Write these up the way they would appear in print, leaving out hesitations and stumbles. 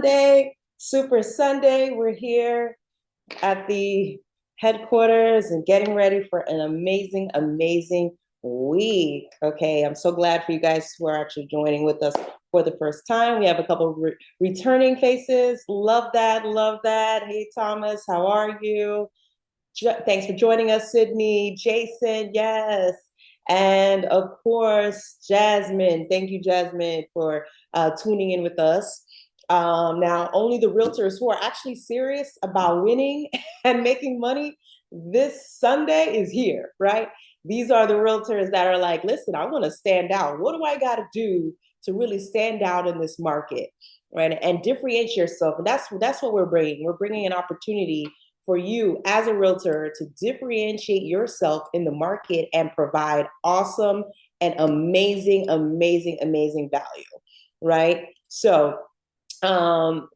Sunday, Super Sunday. We're here at the headquarters and getting ready for an amazing, amazing week. Okay, I'm so glad for you guys who are actually joining with us for the first time. We have a couple of returning faces. Love that, love that. Hey, Thomas, how are you? Thanks for joining us, Sydney, Jason, yes. And of course, Jasmine. Thank you, Jasmine, for tuning in with us. Now, only the realtors who are actually serious about winning and making money this Sunday is here, right? These are the realtors that are like, listen, I want to stand out. What do I got to do to really stand out in this market, right? And differentiate yourself. And that's what we're bringing. We're bringing an opportunity for you as a realtor to differentiate yourself in the market and provide awesome and amazing, amazing, amazing value, right? So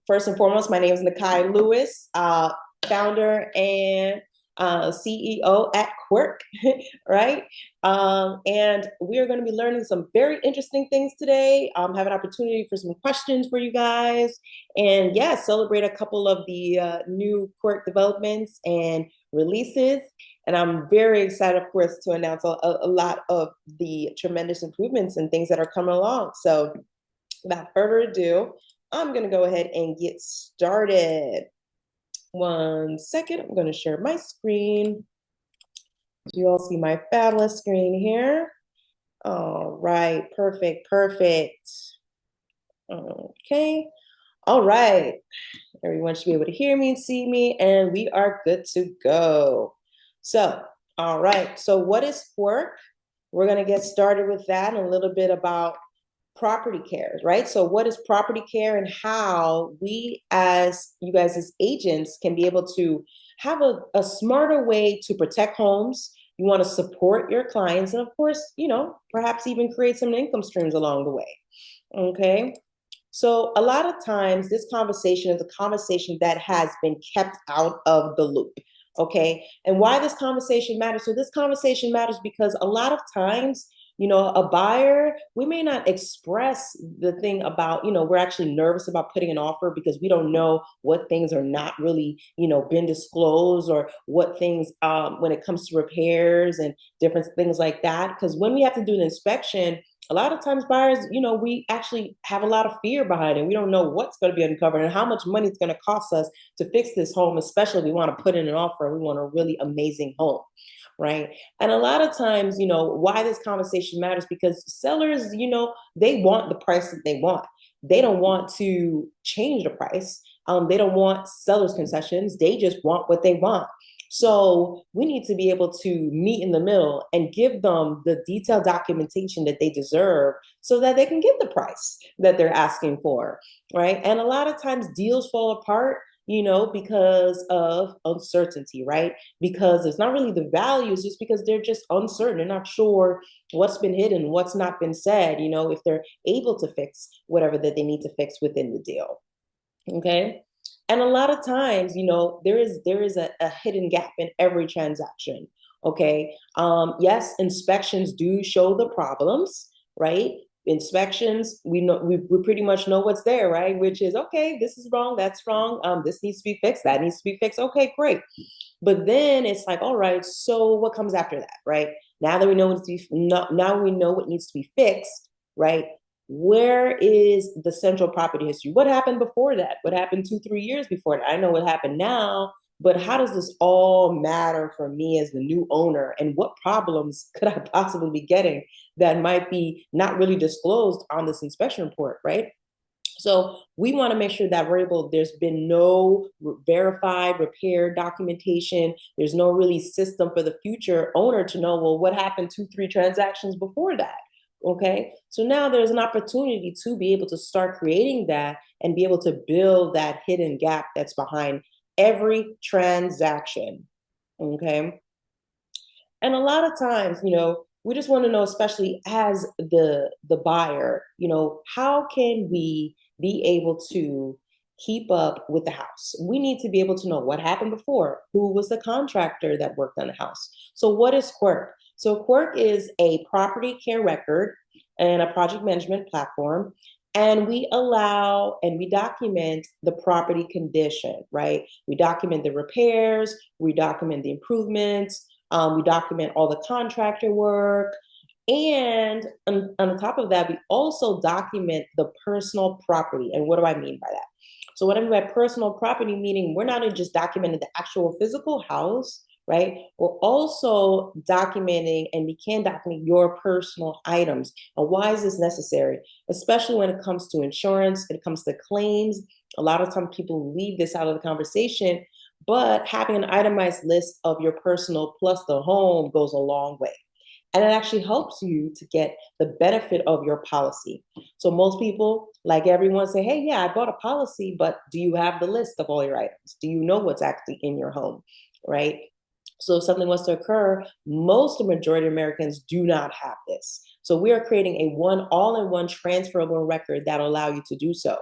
first and foremost, my name is Nakai Lewis, founder and CEO at Quirk, right? And we are going to be learning some very interesting things today. Have an opportunity for some questions for you guys, and yeah, celebrate a couple of the new Quirk developments and releases. And I'm very excited, of course, to announce a lot of the tremendous improvements and things that are coming along. So, without further ado, I'm going to go ahead and get started. 1 second, I'm going to share my screen. You all see my fabulous screen here. All right, perfect, perfect. Okay, all right. Everyone should be able to hear me and see me, and we are good to go. So, all right, so what is Quirk? We're going to get started with that and a little bit about property care, right? So what is property care and how we as you guys as agents can be able to have a smarter way to protect homes. You want to support your clients and of course, perhaps even create some income streams along the way. Okay. So a lot of times this conversation is a conversation that has been kept out of the loop. Okay. And why this conversation matters? So this conversation matters because a lot of times a buyer, we may not express the thing about, we're actually nervous about putting an offer because we don't know what things are not really, been disclosed or what things, when it comes to repairs and different things like that. Because when we have to do an inspection, a lot of times buyers, we actually have a lot of fear behind it. We don't know what's going to be uncovered and how much money it's going to cost us to fix this home, especially if we want to put in an offer. We want a really amazing home. Right. And a lot of times, why this conversation matters because sellers, they want the price that they want. They don't want to change the price. They don't want sellers' concessions. They just want what they want. So we need to be able to meet in the middle and give them the detailed documentation that they deserve so that they can get the price that they're asking for. Right. And a lot of times deals fall apart because of uncertainty, right? Because it's not really the values, just because they're just uncertain. They're not sure what's been hidden, what's not been said, if they're able to fix whatever that they need to fix within the deal. Okay. And a lot of times, there is a hidden gap in every transaction. Okay. Yes, inspections do show the problems, right? Inspections, we pretty much know what's there, right? Which is okay, this is wrong, that's wrong, this needs to be fixed, that needs to be fixed. Okay, great. But then it's like, all right, so what comes after that, right? Now that we know now we know what needs to be fixed, right? Where is the central property history? What happened before that? What happened 2-3 years before that? I know what happened now, but how does this all matter for me as the new owner? And what problems could I possibly be getting that might be not really disclosed on this inspection report, right? So we want to make sure that there's been no verified repair documentation. There's no really system for the future owner to know, well, what happened 2-3 transactions before that? Okay. So now there's an opportunity to be able to start creating that and be able to build that hidden gap that's behind every transaction. Okay. And a lot of times, we just want to know, especially as the buyer, how can we be able to keep up with the house? We need to be able to know what happened before, who was the contractor that worked on the house. So what is Quirk? So Quirk is a property care record and a project management platform And we allow and we document the property condition, right? We document the repairs, we document the improvements, we document all the contractor work. And on top of that, we also document the personal property. And what do I mean by that? So, what I mean by personal property, meaning we're not just documenting the actual physical house, right? We're also documenting, and we can document your personal items. And why is this necessary? Especially when it comes to insurance, when it comes to claims. A lot of times people leave this out of the conversation, but having an itemized list of your personal plus the home goes a long way. And it actually helps you to get the benefit of your policy. So most people, like everyone, say, hey, yeah, I bought a policy, but do you have the list of all your items? Do you know what's actually in your home, right? So if something was to occur, most the majority of Americans do not have this. So we are creating a one all-in-one transferable record that will allow you to do so.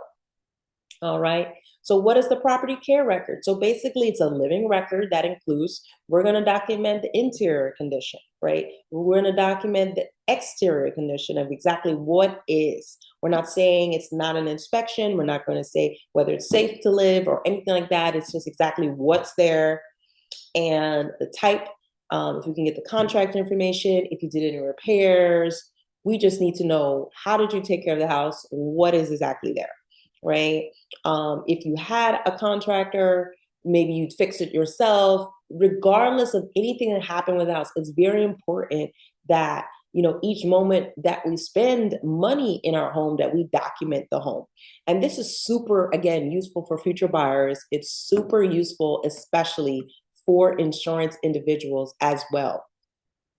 All right. So what is the property care record? So basically it's a living record that includes, we're going to document the interior condition, right? We're going to document the exterior condition of exactly what is. We're not saying it's not an inspection. We're not going to say whether it's safe to live or anything like that. It's just exactly what's there and the type. If we can get the contract information, if you did any repairs, we just need to know, how did you take care of the house? What is exactly there, right? If you had a contractor, maybe you'd fix it yourself. Regardless of anything that happened with the house, it's very important that, each moment that we spend money in our home, that we document the home. And this is super, again, useful for future buyers. It's super useful, especially for insurance individuals as well.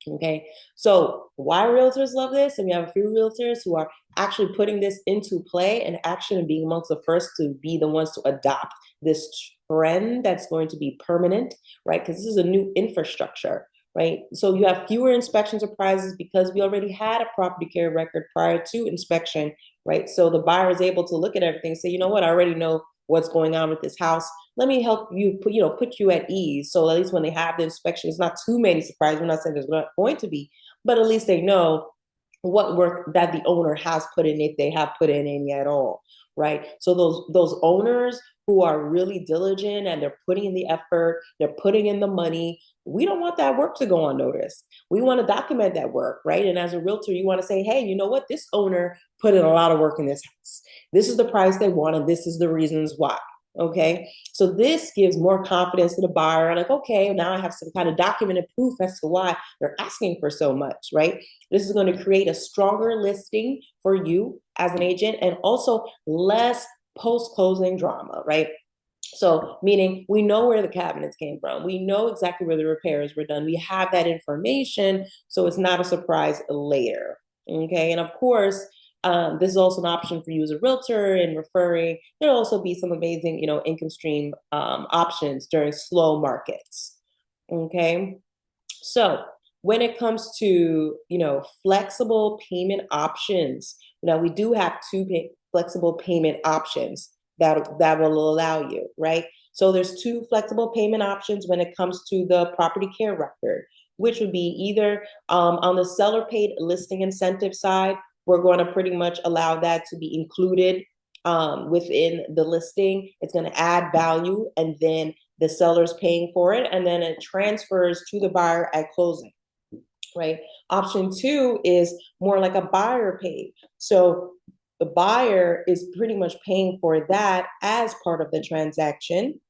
Okay, so why realtors love this, and we have a few realtors who are actually putting this into play and action and being amongst the first to be the ones to adopt this trend that's going to be permanent, right? Because this is a new infrastructure, right? So you have fewer inspection surprises because we already had a property care record prior to inspection, right? So the buyer is able to look at everything and say, you know what, I already know what's going on with this house. Let me help you put you at ease. So at least when they have the inspection, it's not too many surprises. We're not saying there's not going to be, but at least they know what work that the owner has put in, if they have put in any at all, right? So those owners who are really diligent and they're putting in the effort, they're putting in the money, we don't want that work to go unnoticed. We want to document that work, right? And as a realtor, you want to say, hey, you know what? This owner put in a lot of work in this house. This is the price they want, and this is the reasons why. Okay, so this gives more confidence to the buyer. Like, okay, now I have some kind of documented proof as to why they're asking for so much, right? This is going to create a stronger listing for you as an agent, and also less post-closing drama, right? So, meaning we know where the cabinets came from. We know exactly where the repairs were done. We have that information, so it's not a surprise later. Okay, and of course, this is also an option for you as a realtor in referring. There'll also be some amazing, income stream options during slow markets. Okay, so when it comes to, flexible payment options, now we do have flexible payment options that will allow you, right? So there's two flexible payment options when it comes to the property care record, which would be either on the seller paid listing incentive side, we're going to pretty much allow that to be included within the listing. It's going to add value, and then the seller's paying for it, and then it transfers to the buyer at closing, right? Option two is more like a buyer paid. So the buyer is pretty much paying for that as part of the transaction.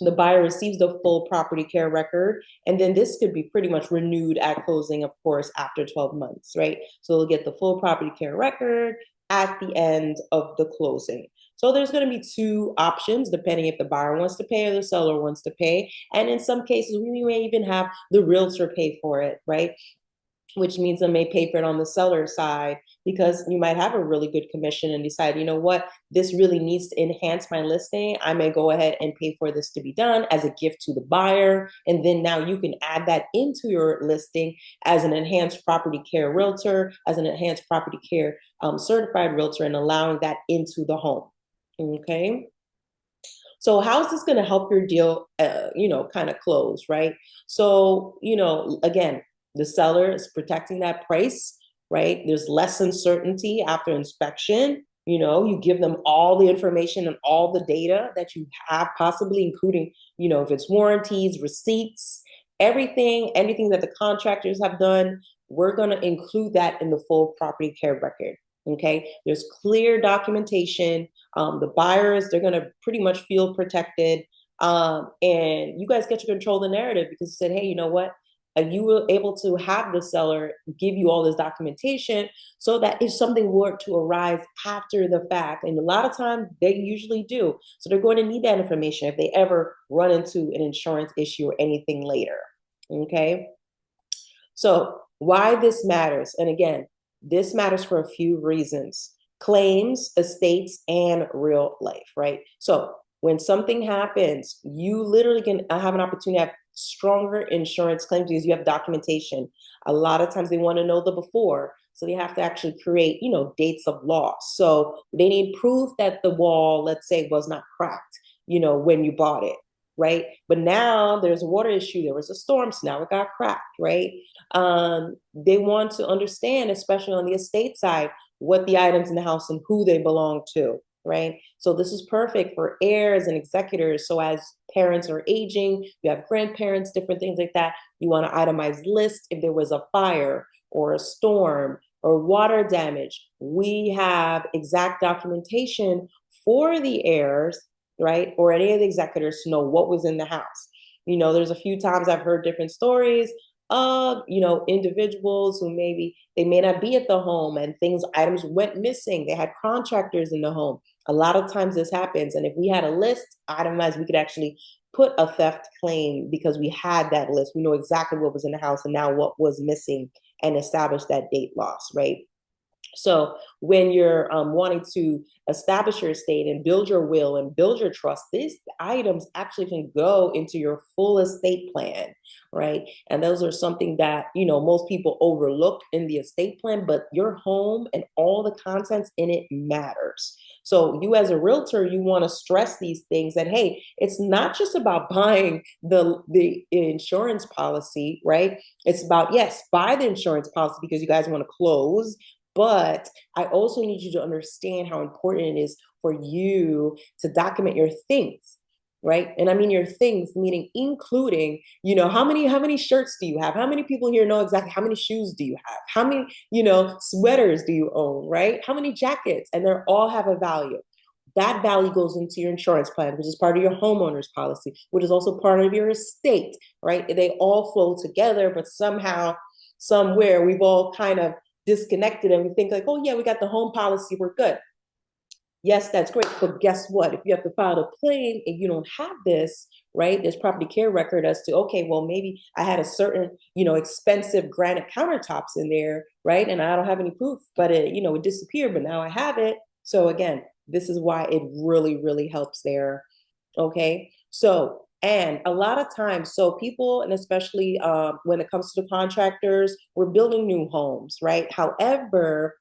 The buyer receives the full property care record, and then this could be pretty much renewed at closing, of course, after 12 months, right? So they'll get the full property care record at the end of the closing. So there's going to be two options depending if the buyer wants to pay or the seller wants to pay. And in some cases, we may even have the realtor pay for it, right? Which means they may pay for it on the seller side, because you might have a really good commission and decide, you know what, this really needs to enhance my listing. I may go ahead and pay for this to be done as a gift to the buyer. And then now you can add that into your listing as an enhanced property care realtor, as an enhanced property care certified realtor, and allowing that into the home. Okay. So how is this going to help your deal, kind of close, right? So, again, the seller is protecting that price, right? There's less uncertainty after inspection. You give them all the information and all the data that you have, possibly including, if it's warranties, receipts, anything that the contractors have done. We're going to include that in the full property care record. Okay, there's clear documentation. The buyers, they're going to pretty much feel protected. And you guys get to control the narrative because you said, hey, you know what? You were able to have the seller give you all this documentation so that if something were to arise after the fact, and a lot of times they usually do, so they're going to need that information if they ever run into an insurance issue or anything later. Okay, so why this matters, and again, this matters for a few reasons: claims, estates, and real life, right? So when something happens, you literally can have an opportunity to have stronger insurance claims because you have documentation. A lot of times they want to know the before, so they have to actually create, dates of loss. So they need proof that the wall, let's say, was not cracked, when you bought it, right? But now there's a water issue, there was a storm, so now it got cracked, right? They want to understand, especially on the estate side, what the items in the house and who they belong to, right? So this is perfect for heirs and executors. So as parents are aging, you have grandparents, different things like that. You want an itemized list if there was a fire or a storm or water damage. We have exact documentation for the heirs, right? Or any of the executors to know what was in the house. There's a few times I've heard different stories of, individuals who maybe they may not be at the home and items went missing. They had contractors in the home. A lot of times this happens. And if we had a list itemized, we could actually put a theft claim because we had that list. We know exactly what was in the house and now what was missing and establish that date loss, right? So when you're wanting to establish your estate and build your will and build your trust, these items actually can go into your full estate plan, right? And those are something that, most people overlook in the estate plan, but your home and all the contents in it matters. So you as a realtor, you want to stress these things that, hey, it's not just about buying the insurance policy, right? It's about, yes, buy the insurance policy because you guys want to close, but I also need you to understand how important it is for you to document your things, right? And I mean your things, meaning including, how many shirts do you have? How many people here know exactly how many shoes do you have? How many, sweaters do you own, right? How many jackets? And they all have a value. That value goes into your insurance plan, which is part of your homeowner's policy, which is also part of your estate, right? They all flow together, but somehow, somewhere, we've all kind of disconnected and we think like, oh yeah, we got the home policy, we're good. Yes, that's great, but guess what? If you have to file a claim and you don't have this, right? There's property care record as to, okay, well, maybe I had a certain, expensive granite countertops in there, right? And I don't have any proof, but it disappeared, but now I have it. So again, this is why it really, really helps there. Okay. So, and a lot of times, so people, and especially when it comes to the contractors, we're building new homes, right? However,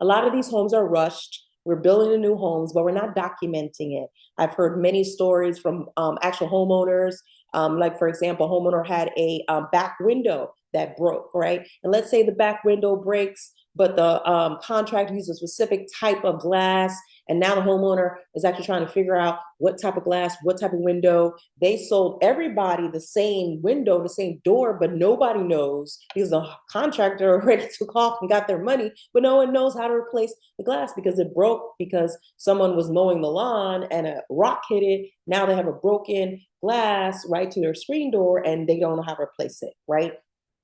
a lot of these homes are rushed. We're building the new homes, but we're not documenting it. I've heard many stories from actual homeowners. Like, for example, a homeowner had a back window that broke, right? And let's say the back window breaks, but the contract used a specific type of glass. And now the homeowner is actually trying to figure out what type of glass, what type of window. They sold everybody the same window, the same door, but nobody knows because the contractor already took off and got their money, but no one knows how to replace the glass because it broke because someone was mowing the lawn and a rock hit it. Now they have a broken glass right to their screen door and they don't know how to replace it, right?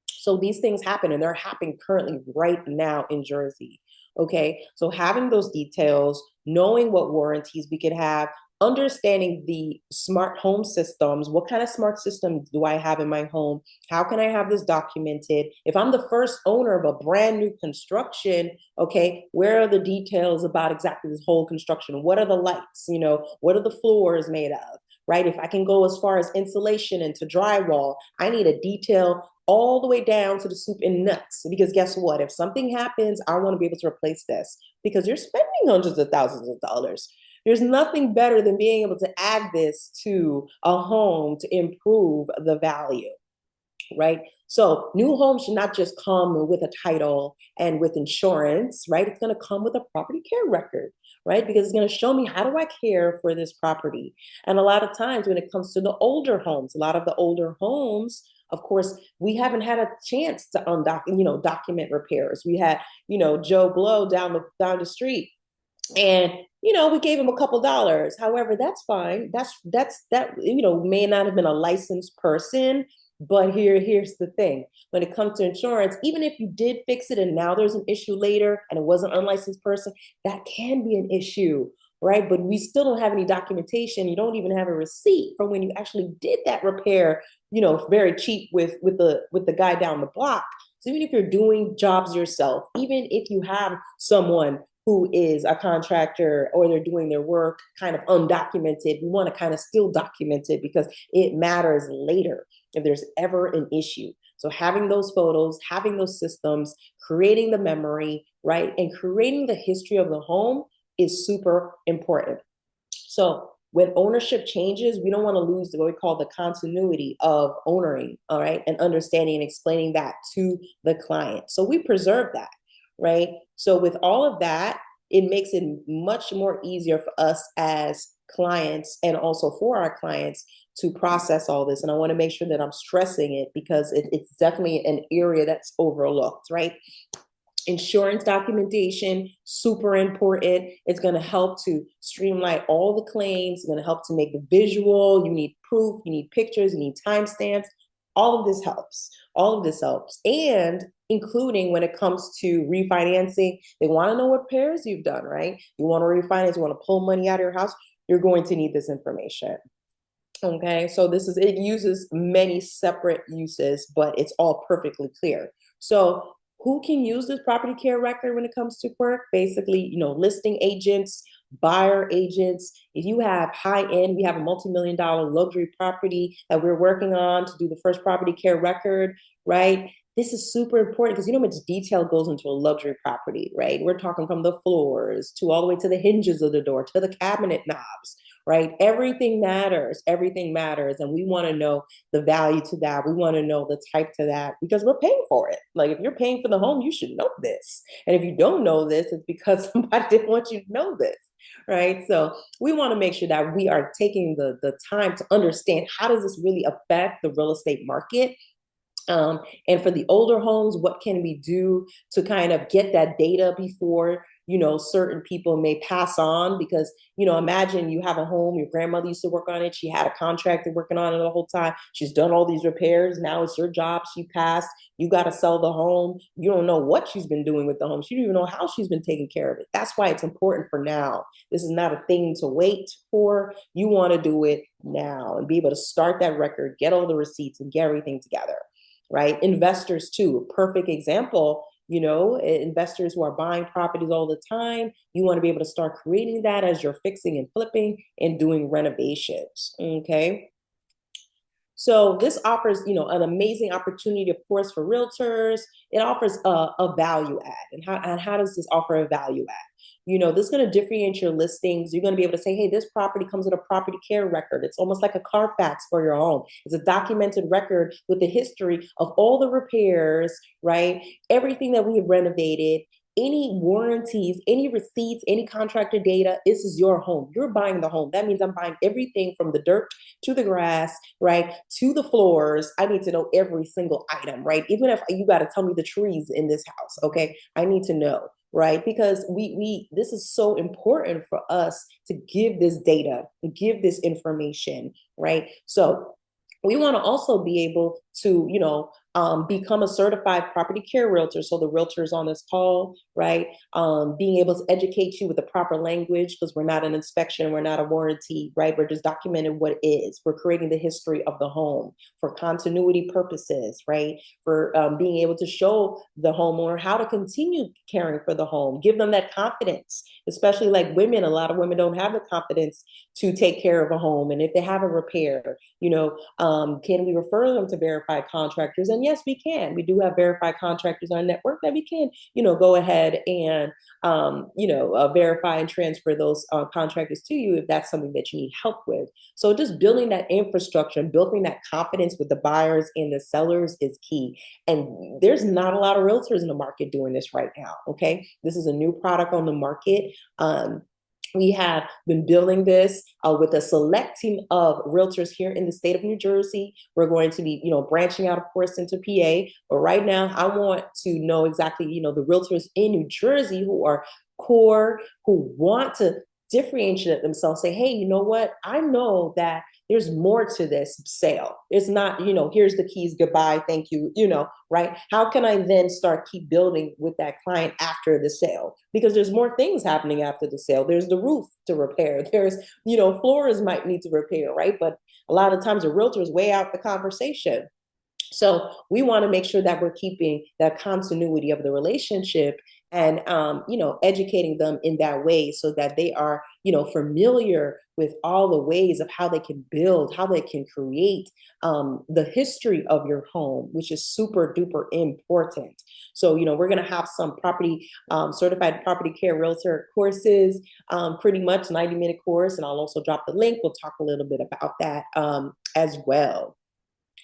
So these things happen and they're happening currently right now in Jersey. Okay. So having those details, knowing what warranties we could have, understanding the smart home systems. What kind of smart system do I have in my home? How can I have this documented? If I'm the first owner of a brand new construction, okay, where are the details about exactly this whole construction? What are the lights? What are the floors made of? Right? If I can go as far as insulation and to drywall, I need a detail all the way down to the soup and nuts. Because guess what? If something happens, I want to be able to replace this because you're spending hundreds of thousands of dollars. There's nothing better than being able to add this to a home to improve the value. right? So new homes should not just come with a title and with insurance, right? It's going to come with a property care record, right? Because it's going to show me, how do I care for this property? And a lot of times when it comes to the older homes, a lot of the older homes, of course, we haven't had a chance to document repairs. We had, Joe Blow down the street, and we gave him a couple dollars. However, that's fine. That may not have been a licensed person. But here's the thing: when it comes to insurance, even if you did fix it and now there's an issue later and it was an unlicensed person, that can be an issue, right? But we still don't have any documentation. You don't even have a receipt from when you actually did that repair, very cheap with the guy down the block. So even if you're doing jobs yourself, even if you have someone who is a contractor or they're doing their work kind of undocumented, we want to kind of still document it because it matters later if there's ever an issue. So having those photos, having those systems, creating the memory, right, and creating the history of the home is super important. So when ownership changes, we don't want to lose what we call the continuity of owning, all right, and understanding and explaining that to the client. So we preserve that, right? So with all of that, it makes it much more easier for us as clients and also for our clients to process all this. And I want to make sure that I'm stressing it because it's definitely an area that's overlooked, right? Insurance documentation, super important. It's going to help to streamline all the claims. It's going to help to make the visual. You need proof, you need pictures, you need timestamps. All of this helps. All of this helps. And including when it comes to refinancing, they want to know what repairs you've done, right? You want to refinance, you want to pull money out of your house, you're going to need this information. Okay, so it uses many separate uses, but it's all perfectly clear. So who can use this property care record when it comes to work? Basically, listing agents, buyer agents. If you have high end, we have a multi-million dollar luxury property that we're working on to do the first property care record, right? This is super important because you know how much detail goes into a luxury property, right? We're talking from the floors to all the way to the hinges of the door to the cabinet knobs, right? Everything matters. Everything matters. And we want to know the value to that. We want to know the type to that because we're paying for it. Like if you're paying for the home, you should know this. And if you don't know this, it's because somebody didn't want you to know this, right? So we want to make sure that we are taking the time to understand how does this really affect the real estate market. And for the older homes, what can we do to kind of get that data before, certain people may pass on? Because, imagine you have a home, your grandmother used to work on it. She had a contractor working on it the whole time. She's done all these repairs. Now it's your job. She passed. You got to sell the home. You don't know what she's been doing with the home. She don't even know how she's been taking care of it. That's why it's important for now. This is not a thing to wait for. You want to do it now and be able to start that record, get all the receipts and get everything together. Right? Investors too, perfect example, investors who are buying properties all the time, you want to be able to start creating that as you're fixing and flipping and doing renovations. Okay. So this offers, an amazing opportunity, of course, for realtors. It offers a value add. And how does this offer a value add? This is going to differentiate your listings. You're going to be able to say, hey, this property comes with a property care record. It's almost like a Carfax for your home. It's a documented record with the history of all the repairs, right? Everything that we have renovated, any warranties, any receipts, any contractor data. This is your home. You're buying the home. That means I'm buying everything from the dirt to the grass, right, to the floors. I need to know every single item, right? Even if you got to tell me the trees in this house, okay? I need to know, right? Because we this is so important for us to give this data, give this information, right? So we want to also be able to, become a certified property care realtor. So the realtors on this call, right, being able to educate you with the proper language because we're not an inspection, we're not a warranty, right? We're just documenting what it is. We're creating the history of the home for continuity purposes, right? For being able to show the homeowner how to continue caring for the home, give them that confidence, especially like women. A lot of women don't have the confidence to take care of a home. And if they have a repair, can we refer them to verified contractors? And yes, we can. We do have verified contractors on our network that we can, go ahead and, verify and transfer those contractors to you if that's something that you need help with. So just building that infrastructure and building that confidence with the buyers and the sellers is key. And there's not a lot of realtors in the market doing this right now. Okay. This is a new product on the market. We have been building this with a select team of realtors here in the state of New Jersey. We're going to be, branching out, of course, into PA. But right now, I want to know exactly, the realtors in New Jersey who are core, who want to differentiate themselves, say, hey, you know what? I know that there's more to this sale. It's not, here's the keys, goodbye, thank you, right? How can I then start keep building with that client after the sale? Because there's more things happening after the sale. There's the roof to repair. There's, floors might need to repair, right? But a lot of times the realtor is way out the conversation. So we want to make sure that we're keeping that continuity of the relationship and, educating them in that way so that they are, familiar with all the ways of how they can build, how they can create the history of your home, which is super duper important. So, we're going to have some certified property care realtor courses, pretty much 90-minute course. And I'll also drop the link. We'll talk a little bit about that as well.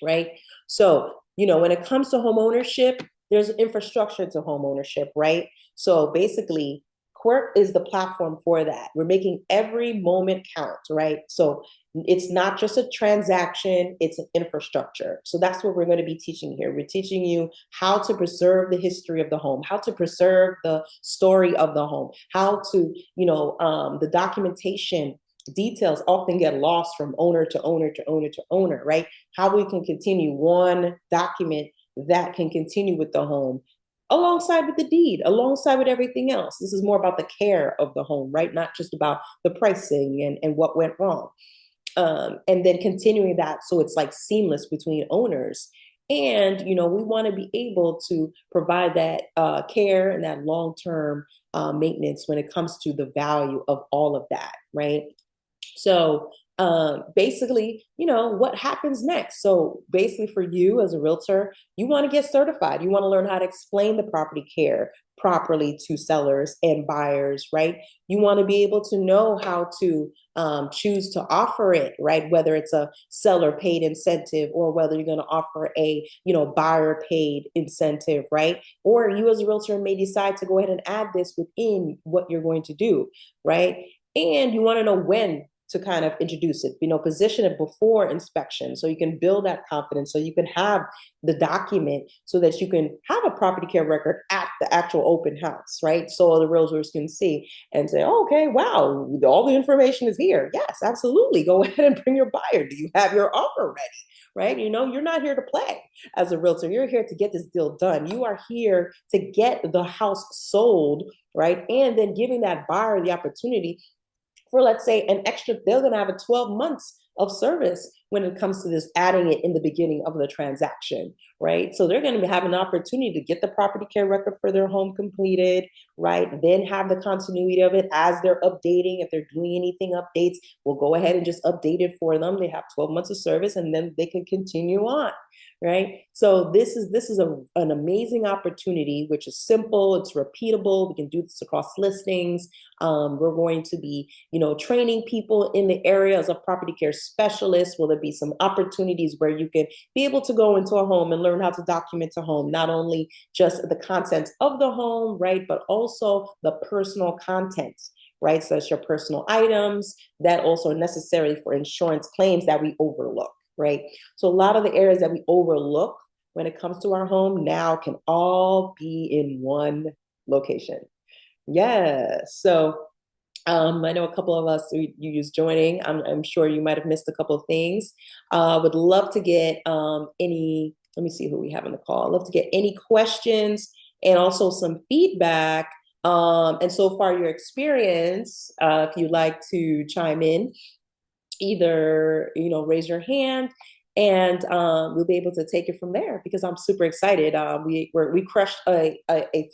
Right. So, when it comes to home ownership, there's infrastructure to home ownership, right? So basically, Quirk is the platform for that. We're making every moment count, right? So it's not just a transaction, it's an infrastructure. So that's what we're going to be teaching here. We're teaching you how to preserve the history of the home, how to preserve the story of the home, how to, the documentation details often get lost from owner to owner to owner to owner, right? How we can continue one document that can continue with the home alongside with the deed, alongside with everything else. This is more about the care of the home, right? Not just about the pricing and what went wrong. And then continuing that so it's like seamless between owners. And, we want to be able to provide that care and that long-term maintenance when it comes to the value of all of that, right? So basically, what happens next? So basically for you as a realtor, you want to get certified. You want to learn how to explain the property care properly to sellers and buyers, right? You want to be able to know how to choose to offer it, right? Whether it's a seller paid incentive or whether you're going to offer a, buyer paid incentive, right? Or you as a realtor may decide to go ahead and add this within what you're going to do, right? And you want to know when to kind of introduce it, position it before inspection so you can build that confidence, so you can have the document so that you can have a property care record at the actual open house, right? So the realtors can see and say, oh, okay, wow, all the information is here. Yes, absolutely. Go ahead and bring your buyer. Do you have your offer ready? Right? You're not here to play as a realtor. You're here to get this deal done. You are here to get the house sold, right? And then giving that buyer the opportunity for, let's say, an extra, they're going to have a 12 months of service when it comes to this, adding it in the beginning of the transaction, right? So they're going to have an opportunity to get the property care record for their home completed, right? Then have the continuity of it as they're updating. If they're doing anything updates, we'll go ahead and just update it for them. They have 12 months of service and then they can continue on, right? So this is an amazing opportunity, which is simple, it's repeatable. We can do this across listings. We're going to be, training people in the areas of property care specialists. Will there be some opportunities where you can be able to go into a home and learn how to document a home, not only just the contents of the home, right, but also the personal contents, right? So that's your personal items that also are necessary for insurance claims that we overlook, right? So a lot of the areas that we overlook when it comes to our home now can all be in one location. Yeah. So I know a couple of us, you just joining. I'm sure you might have missed a couple of things. Would love to get let me see who we have on the call. I'd love to get any questions and also some feedback. And so far your experience, if you'd like to chime in, either, raise your hand and we'll be able to take it from there because I'm super excited. We crushed a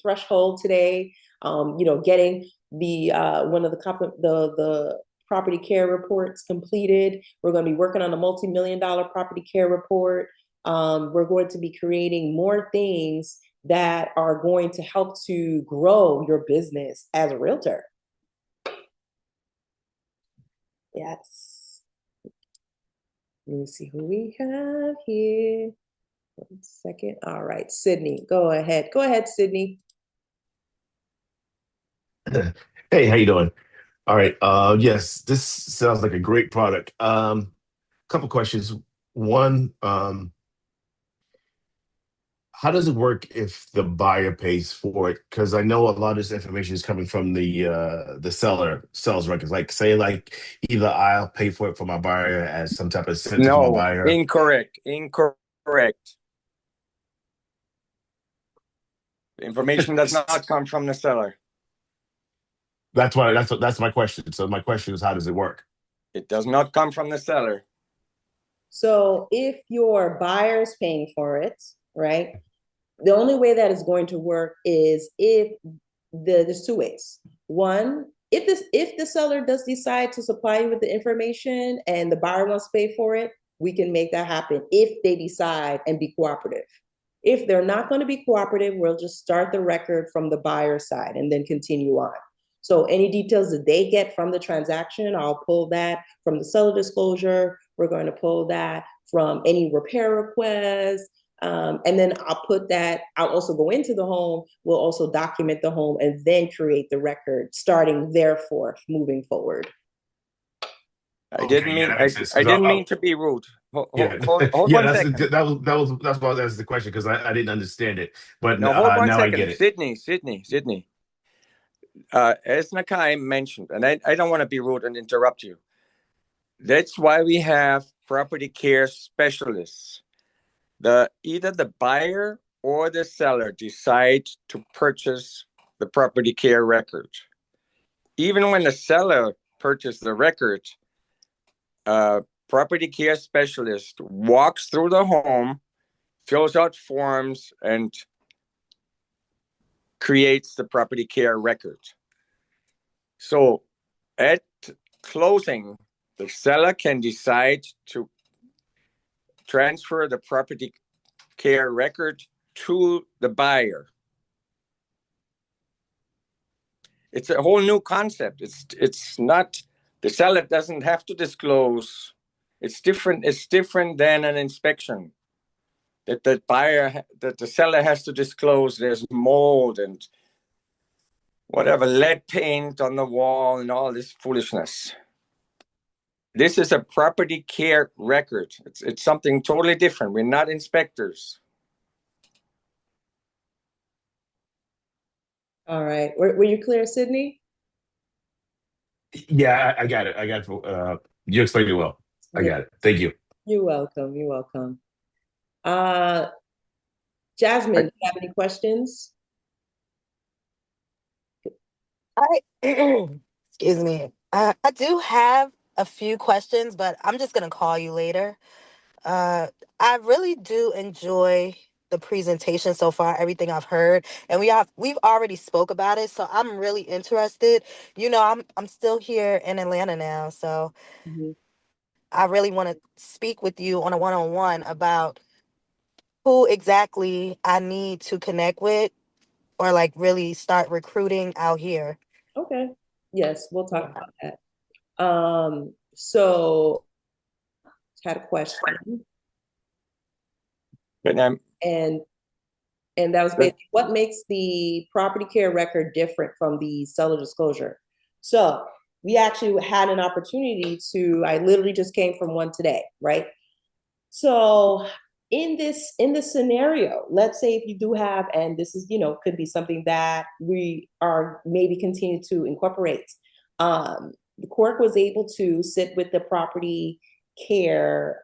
threshold today, getting the one of the property care reports completed. We're going to be working on a multi-million-dollar property care report. We're going to be creating more things that are going to help to grow your business as a realtor. Yes. Let me see who we have here. 1 second. All right, Sydney, go ahead. Go ahead, Sydney. Hey, how you doing? All right. Yes, this sounds like a great product. Couple questions. One, how does it work if the buyer pays for it? Because I know a lot of this information is coming from the seller sales records. Like say like either I'll pay for it for my buyer as some type of incentive for my No, buyer. incorrect. Incorrect. The information does not come from the seller. That's my question. So my question is how does it work? It does not come from the seller. So if your buyer's paying for it, right? The only way that is going to work is if there's two ways. One, if the seller does decide to supply you with the information and the buyer wants to pay for it, we can make that happen if they decide and be cooperative. If they're not going to be cooperative, we'll just start the record from the buyer side and then continue on. So any details that they get from the transaction, I'll pull that from the seller disclosure. We're going to pull that from any repair requests. And then I'll put that, I'll also go into the home. We'll also document the home and then create the record, starting therefore moving forward. I didn't Okay, yeah, mean that I, makes sense. I Because didn't mean to be rude. yeah, Hold yeah, 1 second. that's why that's the question because I didn't understand it, but No, hold one now I get second. it. Sydney. As Nakai mentioned, and I don't want to be rude and interrupt you. That's why we have property care specialists. Either the buyer or the seller decide to purchase the property care record. Even when the seller purchased the record, a property care specialist walks through the home, fills out forms, and creates the property care record. So at closing, the seller can decide to transfer the property care record to the buyer. It's a whole new concept. It's not, the seller doesn't have to disclose. It's different. It's different than an inspection that the seller has to disclose. There's mold and whatever, lead paint on the wall and all this foolishness. This is a property care record. It's something totally different. We're not inspectors. All right. Were you clear, Sydney? Yeah, I got it. I got it. You explained it well. I Yeah, got it. Thank you. you're welcome. You're welcome. Uh, Jasmine, do you have any questions? I excuse me. I do have a few questions, but I'm just gonna call you later. Uh, I really do enjoy the presentation so far, everything I've heard, and we've already spoke about it, so I'm really interested. I'm still here in Atlanta now, so Mhm. I really want to speak with you on a one-on-one about who exactly I need to connect with or like really start recruiting out here. Okay. Yes, we'll talk about that. So had a question, But I'm, and that was but basically what makes the property care record different from the seller disclosure. So we actually had an opportunity to. I literally just came from one today, right? So in this scenario, let's say if you do have, and this is could be something that we are maybe continue to incorporate. The court was able to sit with the property care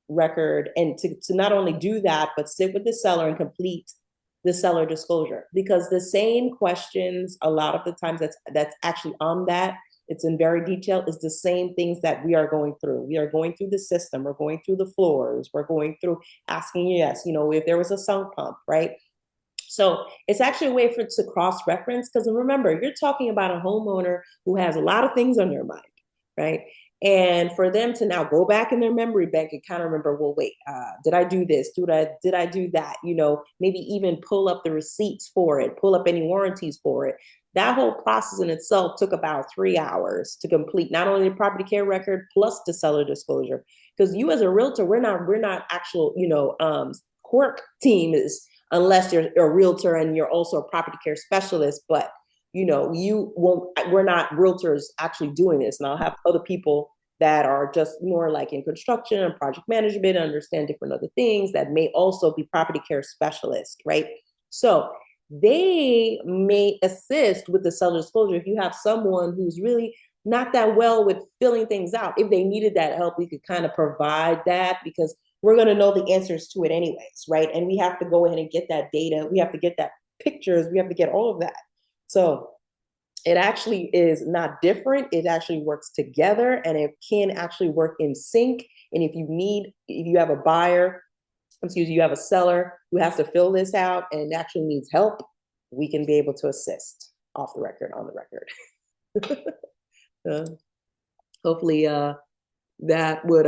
record and to not only do that, but sit with the seller and complete the seller disclosure because the same questions a lot of the times that's actually on that it's in very detail is the same things that we are going through. We are going through the system. We're going through the floors. We're going through asking, yes, if there was a sunk pump, right? So it's actually a way for to cross reference because remember, you're talking about a homeowner who has a lot of things on their mind, right? And for them to now go back in their memory bank and kind of remember, well, wait, did I do this? Did I do that? Maybe even pull up the receipts for it, pull up any warranties for it. That whole process in itself took about 3 hours to complete, not only the property care record plus the seller disclosure. Because you as a realtor, we're not actual, quirk team is unless you're a realtor and you're also a property care specialist, but you won't, we're not realtors actually doing this. And I'll have other people that are just more like in construction and project management, understand different other things that may also be property care specialists, right? So they may assist with the seller disclosure if you have someone who's really not that well with filling things out. If they needed that help, we could kind of provide that because we're going to know the answers to it anyways, right? And we have to go ahead and get that data. We have to get that pictures. We have to get all of that. So it actually is not different. It actually works together and it can actually work in sync. And if you have a buyer, you have a seller who has to fill this out and actually needs help, we can be able to assist off the record, on the record. Hopefully that would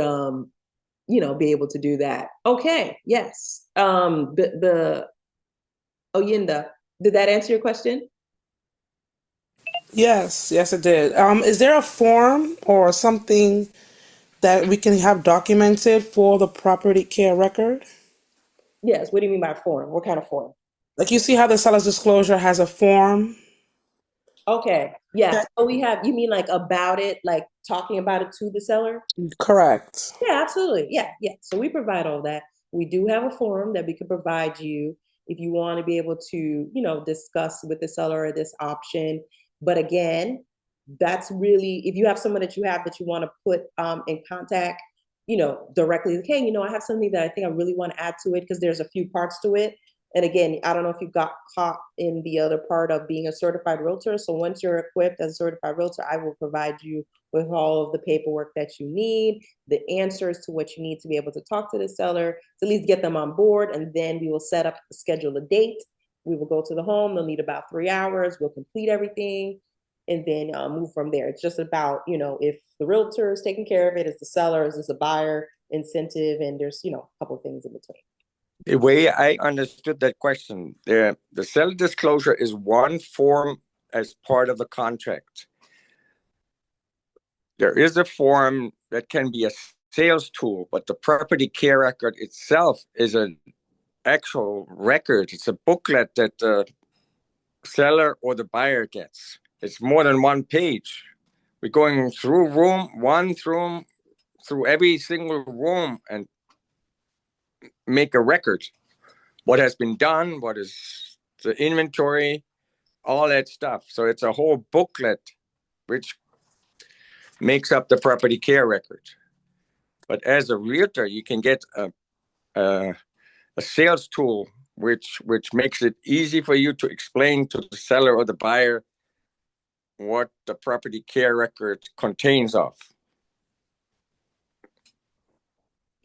be able to do that. Okay, yes. The Oyinda, did that answer your question? Yes, yes, it did. Is there a form or something that we can have documented for the property care record? Yes. What do you mean by form? What kind of form? Like you see how the seller's disclosure has a form? Okay. Yeah. So you mean like about it, like talking about it to the seller? Correct. Yeah, absolutely. Yeah, yeah. So we provide all that. We do have a form that we can provide you if you want to be able to, discuss with the seller this option. But again, that's really if you have someone that you want to put in contact, directly. Like, hey, I have something that I think I really want to add to it because there's a few parts to it. And again, I don't know if you got caught in the other part of being a certified realtor. So once you're equipped as a certified realtor, I will provide you with all of the paperwork that you need, the answers to what you need to be able to talk to the seller, to at least get them on board. And then we will schedule a date. We will go to the home. They'll need about 3 hours. We'll complete everything and then move from there. It's just about, if the realtor is taking care of it, is the seller, is this a buyer incentive? And there's, a couple of things in between. The way I understood that question, the seller disclosure is one form as part of the contract. There is a form that can be a sales tool, but the property care record itself is an actual record. It's a booklet that the seller or the buyer gets. It's more than one page. We're going through through every single room and make a record. What has been done, what is the inventory, all that stuff. So it's a whole booklet which makes up the property care record. But as a realtor, you can get a sales tool which makes it easy for you to explain to the seller or the buyer what the property care record contains of.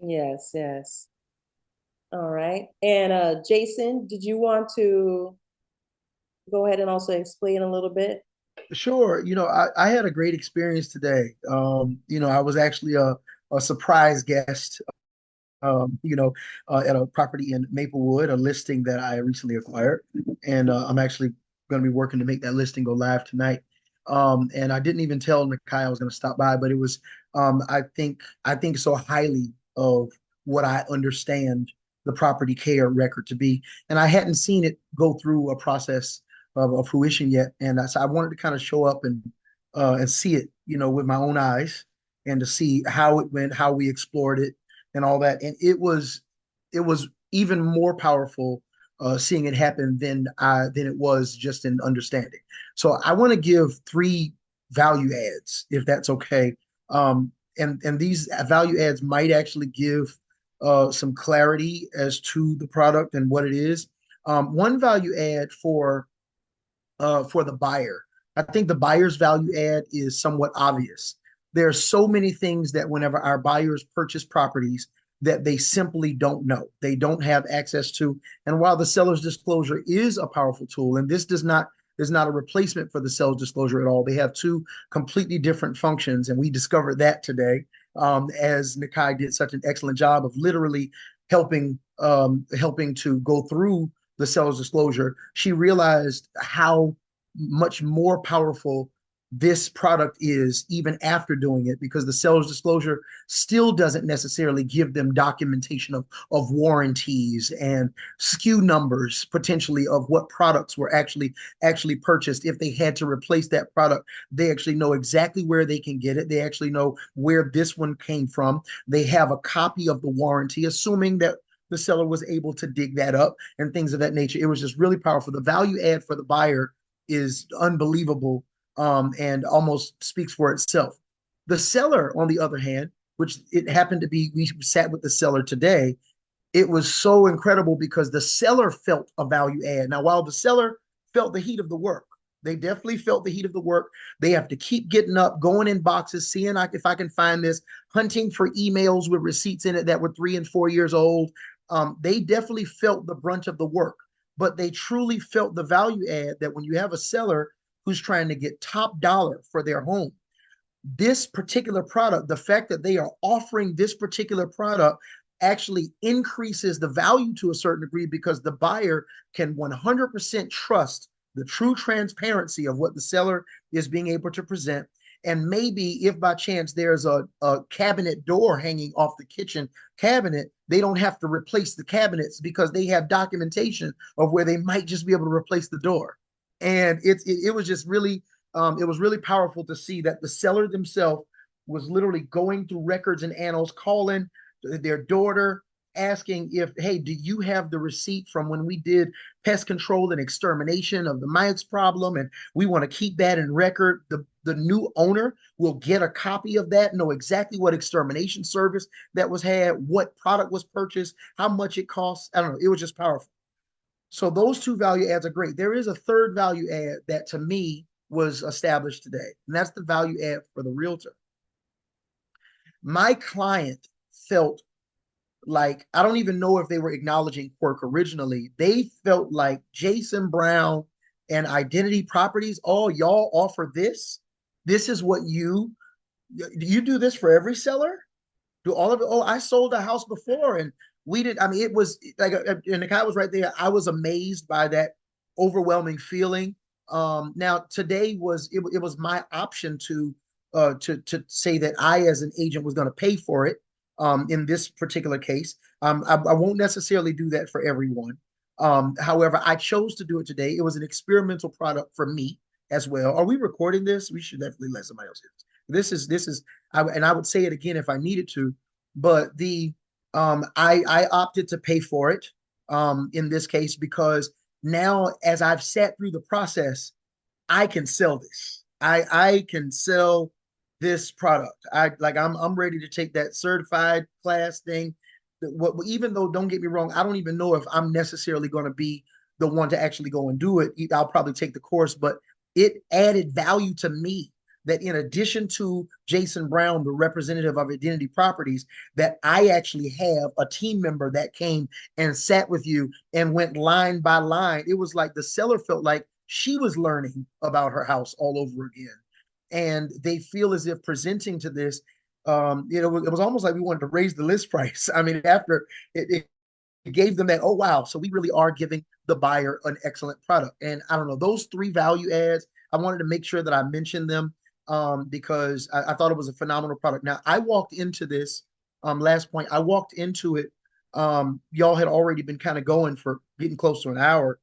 Yes, yes. All right. And Jason, did you want to go ahead and also explain a little bit? Sure. I had a great experience today. I was actually a surprise guest, at a property in Maplewood, a listing that I recently acquired. And I'm actually going to be working to make that listing go live tonight. And I didn't even tell Nakai I was going to stop by, but it was, I think so highly of what I understand the property care record to be. And I hadn't seen it go through a process of fruition yet. And so I wanted to kind of show up and see it, with my own eyes and to see how it went, how we explored it and all that. And it was even more powerful seeing it happen than it was just in understanding. So I want to give three value adds, if that's okay. And these value adds might actually give some clarity as to the product and what it is. One value add for the buyer. I think the buyer's value add is somewhat obvious. There are so many things that whenever our buyers purchase properties that they simply don't know, they don't have access to. And while the seller's disclosure is a powerful tool, and is not a replacement for the sales disclosure at all. They have two completely different functions, and we discovered that today, as Nakai did such an excellent job of literally helping to go through the sales disclosure. She realized how much more powerful this product is even after doing it, because the seller's disclosure still doesn't necessarily give them documentation of warranties and SKU numbers potentially of what products were actually purchased. If they had to replace that product, they actually know exactly where they can get it. They actually know where this one came from. They have a copy of the warranty, assuming that the seller was able to dig that up and things of that nature. It was just really powerful. The value add for the buyer is unbelievable, and almost speaks for itself. The seller, on the other hand, which it happened to be, we sat with the seller today. It was so incredible because the seller felt a value add. Now, while the seller felt the heat of the work, they definitely felt the heat of the work. They have to keep getting up, going in boxes, seeing if I can find this, hunting for emails with receipts in it that were 3 and 4 years old. They definitely felt the brunt of the work, but they truly felt the value add that when you have a seller who's trying to get top dollar for their home, this particular product, the fact that they are offering this particular product actually increases the value to a certain degree, because the buyer can 100% trust the true transparency of what the seller is being able to present. And maybe if by chance there's a cabinet door hanging off the kitchen cabinet, they don't have to replace the cabinets because they have documentation of where they might just be able to replace the door. And it was just really it was really powerful to see that the seller themselves was literally going through records and annals, calling their daughter, asking if, hey, do you have the receipt from when we did pest control and extermination of the mites problem? And we want to keep that in record. The new owner will get a copy of that, know exactly what extermination service that was had, what product was purchased, how much it costs. I don't know. It was just powerful. So those two value adds are great. There is a third value add that to me was established today, and that's the value add for the realtor. My client felt like, I don't even know if they were acknowledging quirk originally. They felt like Jason Brown and Identity Properties, oh, y'all offer this? This is what you do this for every seller? Do all of it? Oh, I sold a house before and we did. I mean, it was like, and the guy was right there. I was amazed by that overwhelming feeling. Now today it was my option to say that I, as an agent, was going to pay for it. In this particular case, I won't necessarily do that for everyone. However, I chose to do it today. It was an experimental product for me as well. Are we recording this? We should definitely let somebody else hear this. And I would say it again if I needed to, but I opted to pay for it in this case, because now, as I've sat through the process, I can sell this. I can sell this product. I'm ready to take that certified class thing. What, even though, don't get me wrong, I don't even know if I'm necessarily going to be the one to actually go and do it. I'll probably take the course, but it added value to me that in addition to Jason Brown, the representative of Identity Properties, that I actually have a team member that came and sat with you and went line by line. It was like the seller felt like she was learning about her house all over again. And they feel as if presenting to this, it was almost like we wanted to raise the list price. I mean, after it gave them that, oh, wow. So we really are giving the buyer an excellent product. And I don't know, those three value adds, I wanted to make sure that I mentioned them, because I thought it was a phenomenal product. Now, I walked into this, last point, I walked into it. Y'all had already been kind of going for getting close to an hour,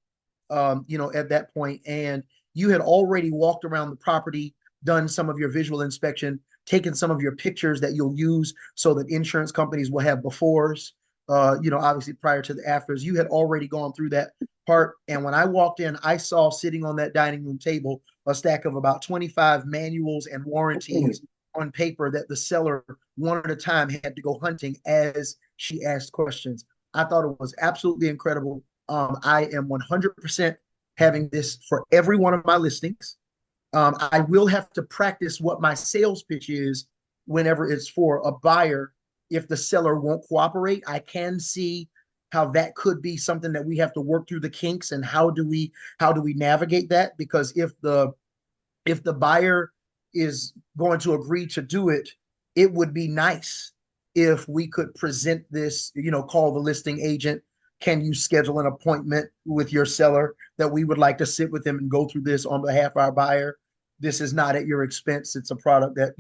at that point, and you had already walked around the property, done some of your visual inspection, taken some of your pictures that you'll use so that insurance companies will have befores, obviously prior to the afters. You had already gone through that part. And when I walked in, I saw sitting on that dining room table a stack of about 25 manuals and warranties on paper that the seller, one at a time, had to go hunting as she asked questions. I thought it was absolutely incredible. I am 100% having this for every one of my listings. I will have to practice what my sales pitch is whenever it's for a buyer. If the seller won't cooperate, I can see that could be something that we have to work through the kinks, and how do we navigate that? Because if the buyer is going to agree to do it, it would be nice if we could present this, call the listing agent. Can you schedule an appointment with your seller that we would like to sit with them and go through this on behalf of our buyer? This is not at your expense. It's a product that,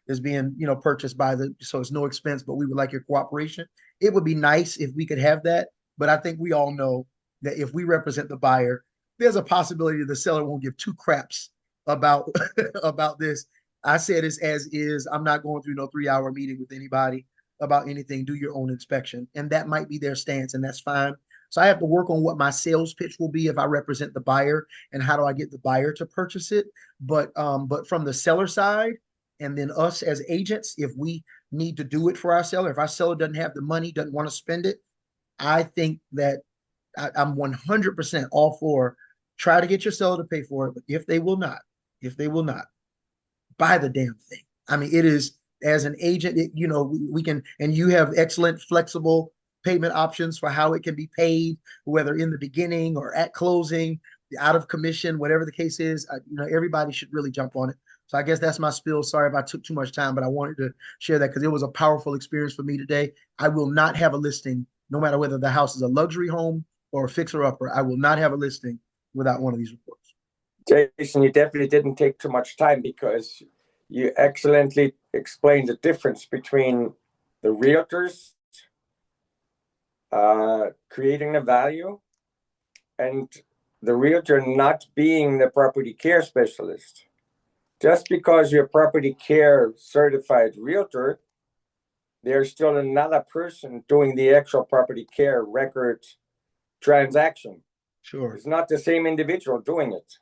is being, purchased so it's no expense, but we would like your cooperation. It would be nice if we could have that. But I think we all know that if we represent the buyer, there's a possibility the seller won't give two craps about about this. I said this as is. I'm not going through no 3-hour meeting with anybody about anything. Do your own inspection, and that might be their stance, and that's fine. So I have to work on what my sales pitch will be if I represent the buyer, and how do I get the buyer to purchase it. But from the seller side, and then us as agents, if we need to do it for our seller, if our seller doesn't have the money, doesn't want to spend it, I think that I'm 100% all for try to get your seller to pay for it. But if they will not, buy the damn thing. I mean, it is, as an agent, we can, and you have excellent flexible payment options for how it can be paid, whether in the beginning or at closing, out of commission, whatever the case is. Everybody should really jump on it. So I guess that's my spiel. Sorry if I took too much time, but I wanted to share that because it was a powerful experience for me today. I will not have a listing, no matter whether the house is a luxury home or a fixer upper. I will not have a listing without one of these reports. Jason, you definitely didn't take too much time because you excellently explained the difference between the realtors creating the value and the realtor not being the property care specialist. Just because you're a property care certified realtor, there's still another person doing the actual property care record transaction. Sure. It's not the same individual doing it.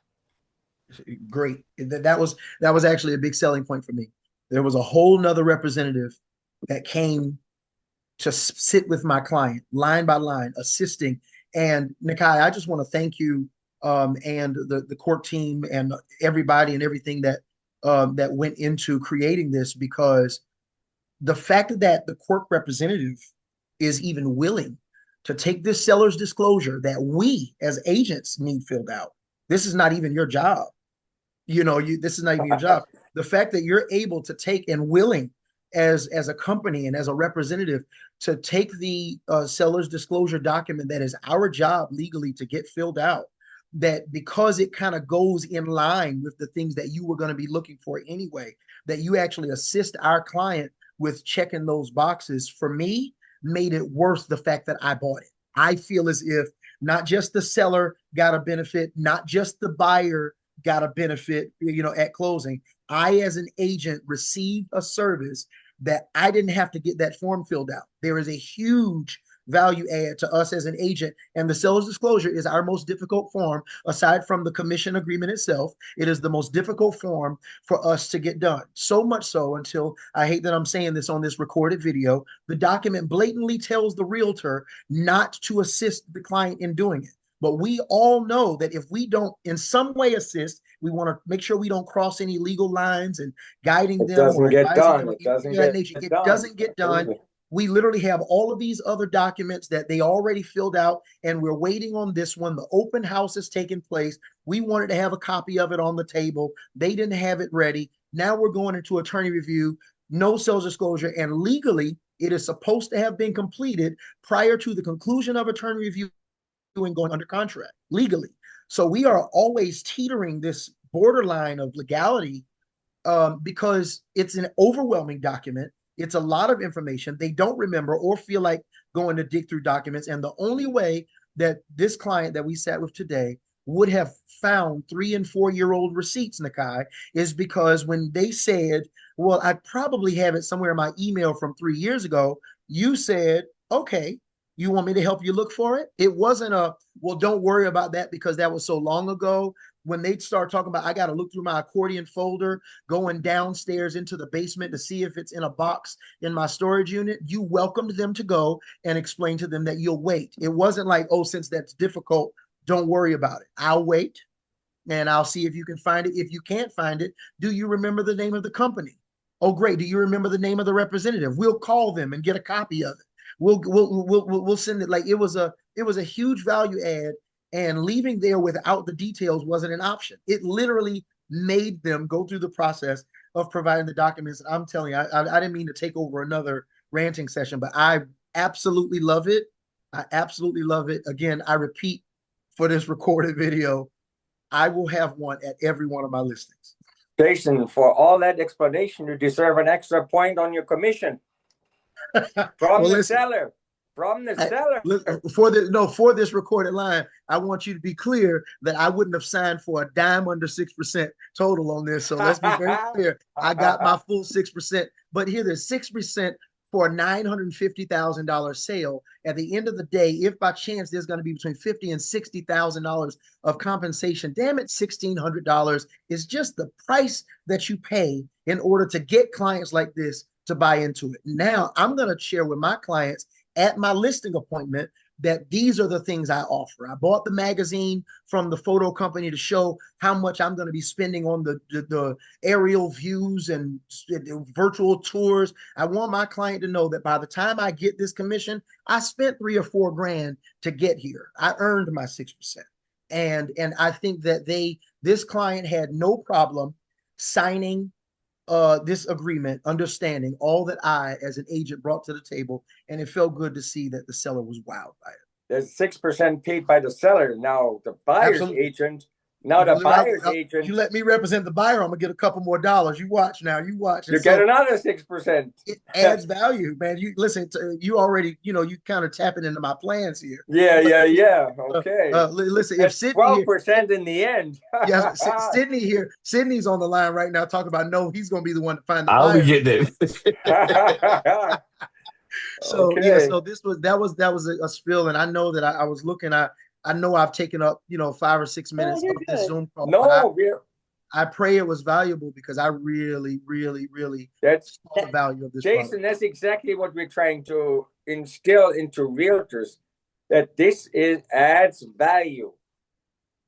Great. That was actually a big selling point for me. There was a whole nother representative that came to sit with my client line by line, assisting. And Nakai, I just want to thank you, and the court team and everybody and everything that went into creating this, because the fact that the court representative is even willing to take this seller's disclosure that we as agents need filled out. This is not even your job. This is not even your job. The fact that you're able to take and willing as a company and as a representative to take the seller's disclosure document that is our job legally to get filled out, that because it kind of goes in line with the things that you were going to be looking for anyway, that you actually assist our client with checking those boxes, for me, made it worth the fact that I bought it. I feel as if not just the seller got a benefit, not just the buyer got a benefit, at closing. I, as an agent, received a service that I didn't have to get that form filled out. There is a huge value add to us as an agent, and the seller's disclosure is our most difficult form aside from the commission agreement itself. It is the most difficult form for us to get done, so much so until, I hate that I'm saying this on this recorded video, the document blatantly tells the realtor not to assist the client in doing it. But we all know that if we don't in some way assist, we want to make sure we don't cross any legal lines and guiding It them or doesn't get advising done. them or It anything doesn't of that get nature. It done. doesn't get done. Absolutely. We literally have all of these other documents that they already filled out, and we're waiting on this one. The open house is taking place. We wanted to have a copy of it on the table. They didn't have it ready. Now we're going into attorney review, no sales disclosure, and legally it is supposed to have been completed prior to the conclusion of attorney review and going under contract legally. So we are always teetering this borderline of legality, because it's an overwhelming document. It's a lot of information. They don't remember or feel like going to dig through documents. And the only way that this client that we sat with today would have found 3 and 4 year old receipts, Nakai, is because when they said, well, I probably have it somewhere in my email from 3 years ago, you said, okay, you want me to help you look for it? It wasn't well, don't worry about that because that was so long ago. When they start talking about, I got to look through my accordion folder, going downstairs into the basement to see if it's in a box in my storage unit, you welcomed them to go and explain to them that you'll wait. It wasn't like, oh, since that's difficult, don't worry about it. I'll wait and I'll see if you can find it. If you can't find it, do you remember the name of the company? Oh, great. Do you remember the name of the representative? We'll call them and get a copy of it. We'll send it. Like it was a huge value add, and leaving there without the details wasn't an option. It literally made them go through the process of providing the documents. I'm telling you, I didn't mean to take over another ranting session, but I absolutely love it. I absolutely love it. Again, I repeat for this recorded video, I will have one at every one of my listings. Jason, for all that explanation, you deserve an extra point on your commission from Well, the listen, seller. From the seller. for this recorded line, I want you to be clear that I wouldn't have signed for a dime under 6% total on this. So let's be very clear. I got my full 6%, but here there's 6% for a $950,000 sale. At the end of the day, if by chance there's going to be between $50,000 and $60,000 of compensation, damn it, $1,600 is just the price that you pay in order to get clients like this to buy into it. Now I'm going to share with my clients at my listing appointment that these are the things I offer. I bought the magazine from the photo company to show how much I'm going to be spending on the aerial views and virtual tours. I want my client to know that by the time I get this commission, I spent 3 or 4 grand to get here. I earned my 6%. And I think that this client had no problem signing this agreement, understanding all that I, as an agent, brought to the table, and it felt good to see that the seller was wowed by it. There's 6% paid by the seller. Now the buyer's Absolutely. agent. Now the buyer's agent. You let me represent the buyer, I'm gonna get a couple more dollars. You watch now. You watch. You get another 6%. It adds value, man. You listen. You already, you kind of tapping into my plans here. Yeah. Okay. Listen, that's if Sydney 12% in the end. yes, Sydney here. Sydney's on the line right now talking about no, he's going to be the one to find the I'll be buyer. getting it. So okay. yeah, so that was a spill, and I know that I was looking. I know I've taken up 5 or 6 minutes of this Zoom call. No, I pray it was valuable because I really, really, really that's saw the value of this. Jason, product. That's exactly what we're trying to instill into realtors, that this adds value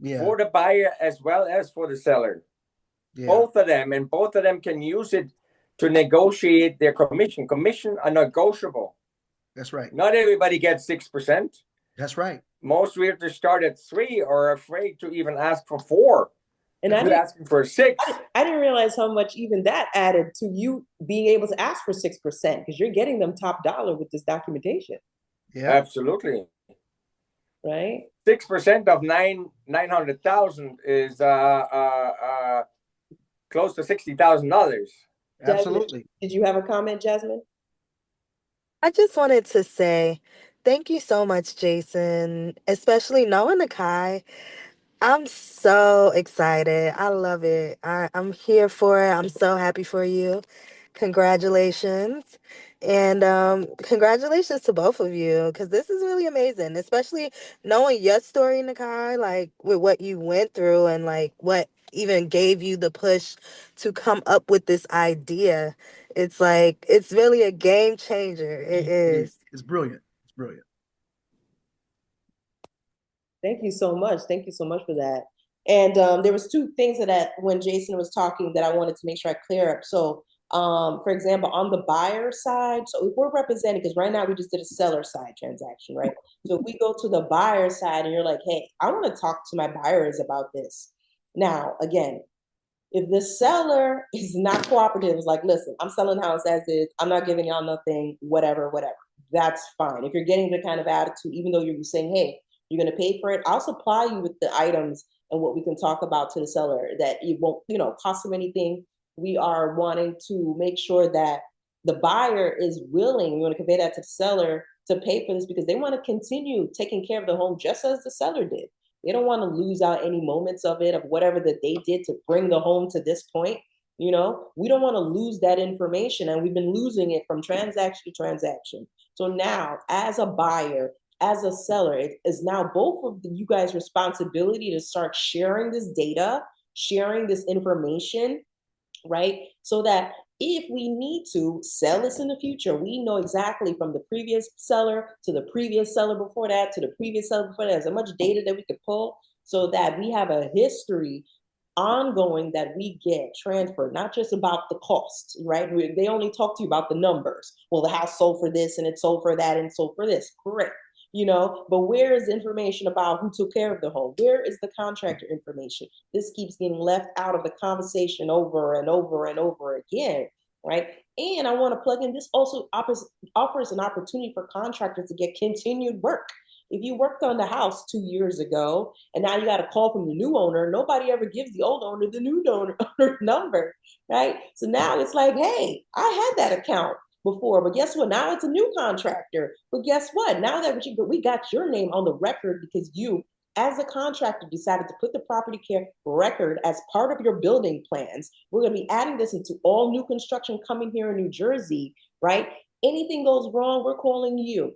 for the buyer as well as for the seller. Yeah. Both of them can use it to negotiate their commission. Commission are negotiable. That's right. Not everybody gets 6%. That's right. Most realtors start at 3 or are afraid to even ask for 4. And I'm asking for 6. I didn't realize how much even that added to you being able to ask for 6% because you're getting them top dollar with this documentation. Yeah, absolutely. Right. 6% of 900,000 is close to $60,000. Absolutely. Did you have a comment, Jasmine? I just wanted to say thank you so much, Jason, especially knowing Nakai. I'm so excited. I love it. I'm here for it. I'm so happy for you. Congratulations. And congratulations to both of you, because this is really amazing, especially knowing your story, Nakai, like with what you went through and like what even gave you the push to come up with this idea. It's like, it's really a game changer. It is. It's brilliant. It's brilliant. Thank you so much. Thank you so much for that. And there was 2 things that when Jason was talking that I wanted to make sure I clear up. So, for example, on the buyer side, so if we're representing, because right now we just did a seller side transaction, right? So if we go to the buyer side and you're like, hey, I want to talk to my buyers about this. Now, again, if the seller is not cooperative, it's like, listen, I'm selling house as is. I'm not giving y'all nothing, whatever. That's fine. If you're getting the kind of attitude, even though you're saying, hey, you're going to pay for it, I'll supply you with the items and what we can talk about to the seller that it won't, cost them anything. We are wanting to make sure that the buyer is willing, we want to convey that to the seller to pay for this because they want to continue taking care of the home just as the seller did. They don't want to lose out any moments of it, of whatever that they did to bring the home to this point. We don't want to lose that information, and we've been losing it from transaction to transaction. So now, as a buyer, as a seller, it is now both of you guys' responsibility to start sharing this data, sharing this information, right? So that if we need to sell this in the future, we know exactly from the previous seller to the previous seller before that to the previous seller before that, there's as much data that we could pull so that we have a history ongoing that we get transferred, not just about the cost, right? They only talk to you about the numbers. Well, the house sold for this and it sold for that and sold for this. Correct. But where is information about who took care of the home? Where is the contractor information? This keeps getting left out of the conversation over and over and over again, right? And I want to plug in, this also offers an opportunity for contractors to get continued work. If you worked on the house 2 years ago and now you got a call from the new owner, nobody ever gives the old owner the new owner number, right? So now it's like, hey, I had that account before, but guess what? Now it's a new contractor. But guess what? Now that we got your name on the record because you, as a contractor, decided to put the property care record as part of your building plans. We're going to be adding this into all new construction coming here in New Jersey, right? Anything goes wrong, we're calling you.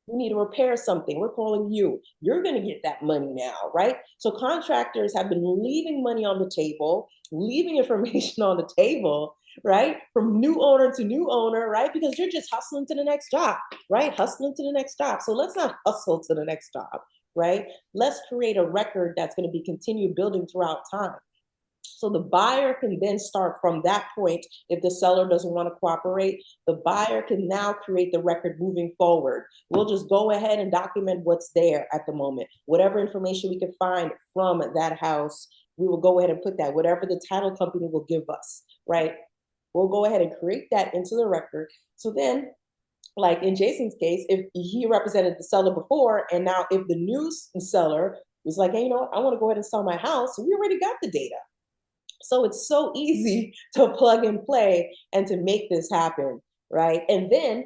We need to repair something, we're calling you. You're going to get that money now, right? So contractors have been leaving money on the table, leaving information on the table, right? From new owner to new owner, right? Because you're just hustling to the next job, right? Hustling to the next job. So let's not hustle to the next job, right? Let's create a record that's going to be continued building throughout time. So the buyer can then start from that point. If the seller doesn't want to cooperate, the buyer can now create the record moving forward. We'll just go ahead and document what's there at the moment. Whatever information we can find from that house, we will go ahead and put that, whatever the title company will give us, right? We'll go ahead and create that into the record. So then, like in Jason's case, if he represented the seller before, and now if the new seller was like, hey, I want to go ahead and sell my house, we already got the data. So it's so easy to plug and play and to make this happen, right? And then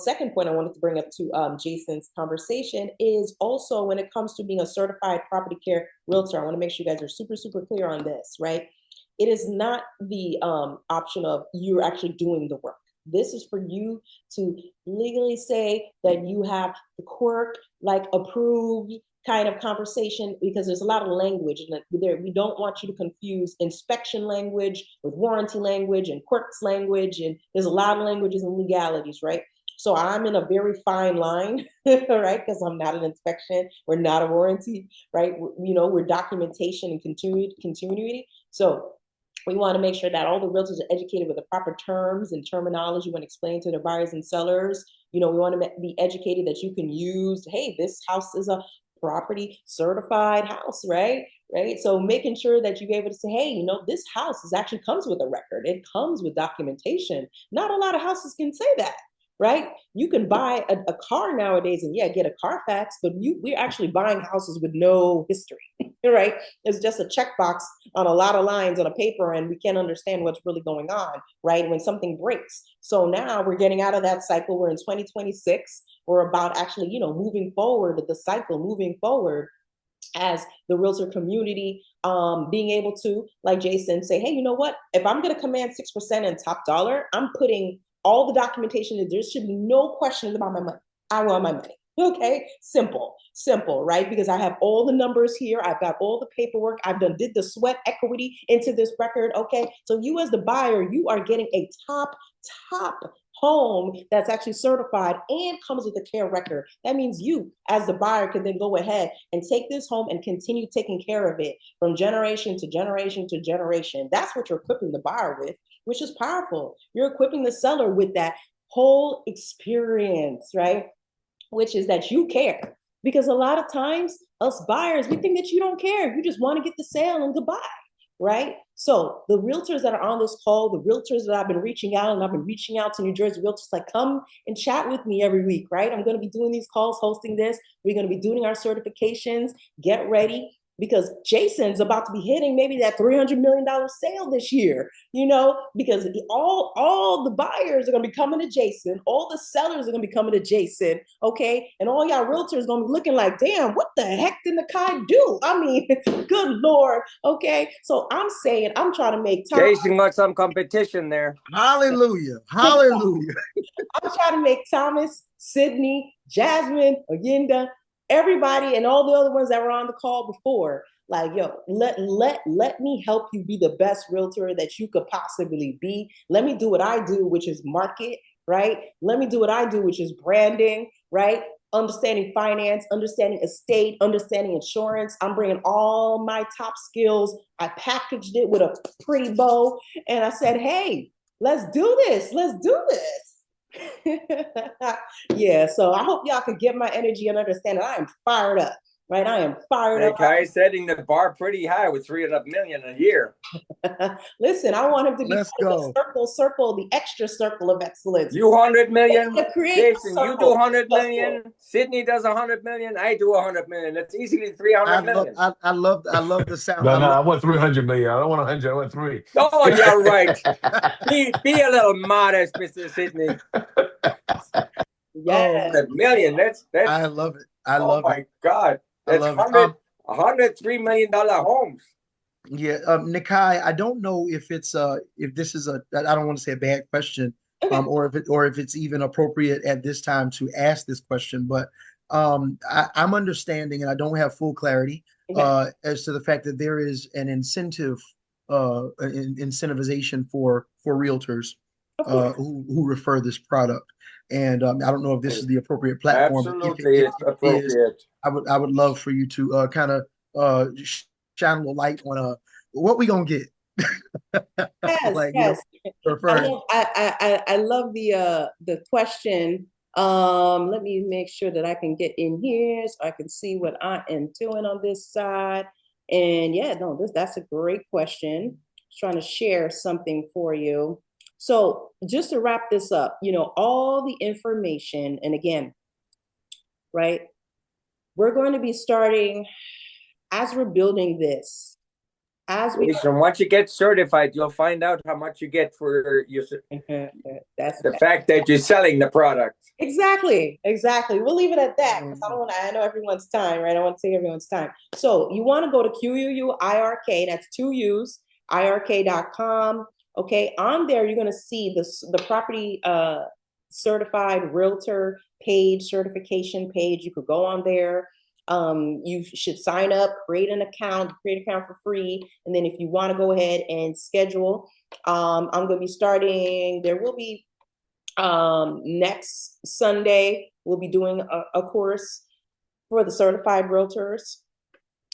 second point I wanted to bring up to Jason's conversation is also when it comes to being a certified property care realtor, I want to make sure you guys are super, super clear on this, right? It is not the option of you're actually doing the work. This is for you to legally say that you have the quirk, like approved kind of conversation, because there's a lot of language and we don't want you to confuse inspection language with warranty language and quirks language. And there's a lot of languages and legalities, right? So I'm in a very fine line, right? Because I'm not an inspection, we're not a warranty, right? We're documentation and continuity. So we want to make sure that all the realtors are educated with the proper terms and terminology when explaining to their buyers and sellers. We want to be educated that you can use, hey, this house is a property certified house, right? So making sure that you're able to say, hey, this house actually comes with a record. It comes with documentation. Not a lot of houses can say that, right? You can buy a car nowadays and get a Carfax, but we're actually buying houses with no history, right? It's just a checkbox on a lot of lines on a paper and we can't understand what's really going on, right? When something breaks. So now we're getting out of that cycle. We're in 2026. We're about actually, moving forward, the cycle moving forward as the realtor community, being able to, like Jason, say, hey, you know what? If I'm going to command 6% in top dollar, I'm putting all the documentation that there should be no questions about my money. I want my money. Okay, simple, right? Because I have all the numbers here. I've got all the paperwork. Did the sweat equity into this record. Okay, so you as the buyer, you are getting a top home that's actually certified and comes with a care record. That means you as the buyer can then go ahead and take this home and continue taking care of it from generation to generation to generation. That's what you're equipping the buyer with, which is powerful. You're equipping the seller with that whole experience, right? Which is that you care. Because a lot of times, us buyers, we think that you don't care. You just want to get the sale and goodbye, right? So the realtors that are on this call, the realtors that I've been reaching out, and I've been reaching out to New Jersey realtors, like, come and chat with me every week, right? I'm going to be doing these calls, hosting this. We're going to be doing our certifications. Get ready, because Jason's about to be hitting maybe that $300 million sale this year, because all the buyers are going to be coming to Jason. All the sellers are going to be coming to Jason, okay? And all y'all realtors are going to be looking like, damn, what the heck did Nakai do? I mean, good Lord, okay? So I'm saying, I'm trying to make time. Jason got some competition there. Hallelujah. Hallelujah. I'm trying to make Thomas, Sydney, Jasmine, Oyinda, everybody, and all the other ones that were on the call before, like, yo, let me help you be the best realtor that you could possibly be. Let me do what I do, which is market, right? Let me do what I do, which is branding, right? understanding finance, understanding estate, understanding insurance. I'm bringing all my top skills. I packaged it with a pretty bow, and I said, hey, let's do this. Let's do this. Yeah, so I hope y'all could get my energy and understand that I am fired up, right? I am fired up. Kai is setting the bar pretty high with 300 million a year. Listen, I want him to be Let's go. the circle, the extra circle of excellence. You 100 million, Jason, you do 100 Let's million, Sydney does 100 million, I do 100 million. That's easily 300 million. I love the sound. No, I want 300 million. I don't want 100. I want 3. Oh, yeah, right. Be a little modest, Mr. Sydney. Yes. 100 million. That's I love it. I love it. Oh my God. That's I love $103 million homes. Yeah, Nikai, I don't know if it's if this is I don't want to say a bad question, or if it's even appropriate at this time to ask this question, but I'm understanding, and I don't have full clarity as to the fact that there is an incentivization for realtors who refer this product, and I don't know if this is the appropriate platform. Absolutely, it's appropriate. I would love for you to kind of shine a little light on what we gonna get. Yes, like, yes. I love the question. Let me make sure that I can get in here so I can see what I am doing on this side. And yeah, no, that's a great question. Just trying to share something for you. So just to wrap this up, all the information, and again, right, we're going to be starting as we're building this. Once you get certified, you'll find out how much you get for your the fact that you're selling the product. Exactly. We'll leave it at that because I know everyone's time, right? I want to take everyone's time. So you want to go to QUUIRK, that's 2 U's, IRK.com. Okay, on there you're going to see the property certified realtor page, certification page. You could go on there. You should sign up, create an account for free. And then if you want to go ahead and schedule, I'm going to be starting, there will be next Sunday, we'll be doing a course for the certified realtors.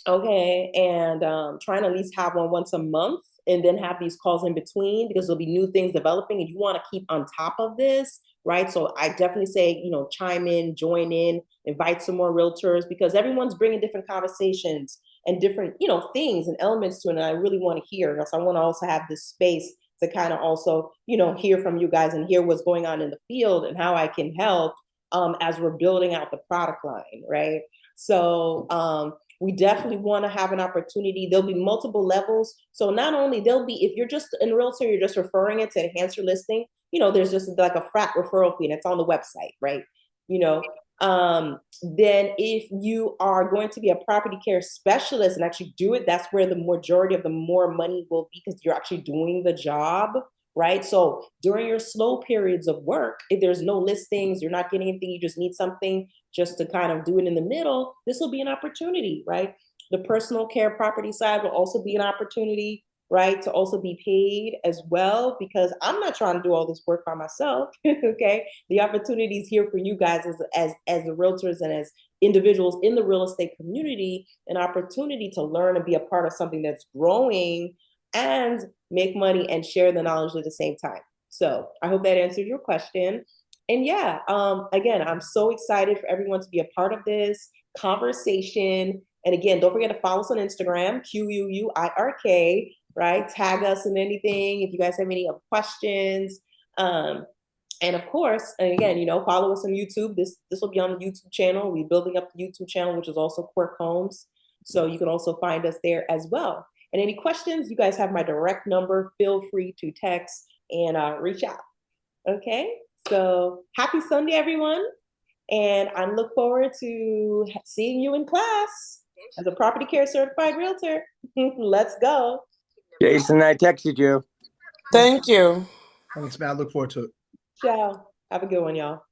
Okay. And trying to at least have one once a month and then have these calls in between because there'll be new things developing and you want to keep on top of this, right? So I definitely say, chime in, join in, invite some more realtors because everyone's bringing different conversations and different, things and elements to it. And I really want to hear. So I want to also have this space to kind of also, hear from you guys and hear what's going on in the field and how I can help as we're building out the product line, right? So we definitely want to have an opportunity. There'll be multiple levels. So not only if you're just in realtor, you're just referring it to enhance your listing, there's just like a flat referral fee and it's on the website, right? Then if you are going to be a property care specialist and actually do it, that's where the majority of the more money will be because you're actually doing the job, right? So during your slow periods of work, if there's no listings, you're not getting anything, you just need something just to kind of do it in the middle, this will be an opportunity, right? The personal care property side will also be an opportunity, right? To also be paid as well, because I'm not trying to do all this work by myself, okay? The opportunity is here for you guys as the realtors and as individuals in the real estate community, an opportunity to learn and be a part of something that's growing and make money and share the knowledge at the same time. So I hope that answered your question. And yeah, again, I'm so excited for everyone to be a part of this conversation. And again, don't forget to follow us on Instagram, QUUIRK, right? Tag us in anything if you guys have any questions. And of course, and again, follow us on YouTube. This will be on the YouTube channel. We're building up the YouTube channel, which is also Quirk Homes. So you can also find us there as well. And any questions, you guys have my direct number. Feel free to text and reach out. Okay, so happy Sunday, everyone. And I look forward to seeing you in class as a property care certified realtor. Let's go. Jason, I texted you. Thank you. Thanks, man. I look forward to it. Ciao. Have a good one, y'all.